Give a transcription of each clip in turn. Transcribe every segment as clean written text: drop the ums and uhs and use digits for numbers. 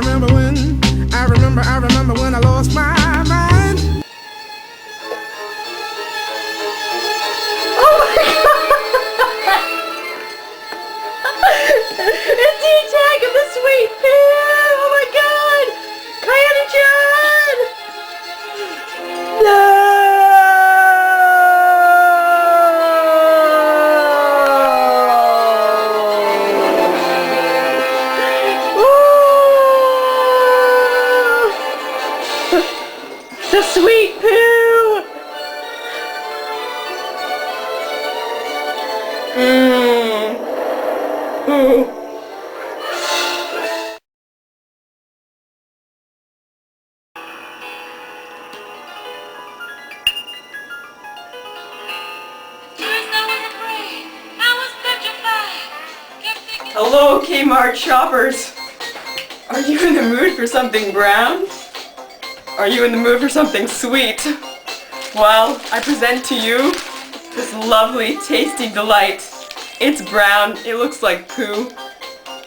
remember when I lost my mind. Oh my god! It's D-Tag of the Sweet Pea! Oh my god! Kayana-chan! No! The Sweet Poo! Ooh. Hello, Kmart shoppers. Are you in the mood for something brown? Are you in the mood for something sweet? Well, I present to you this lovely, tasty delight. It's brown, it looks like poo,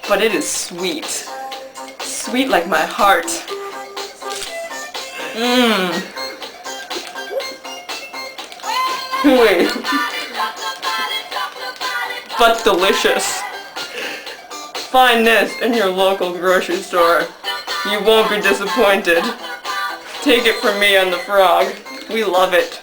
but it is sweet. Sweet like my heart. Wait. But delicious. Find this in your local grocery store. You won't be disappointed. Take it from me and the frog. We love it.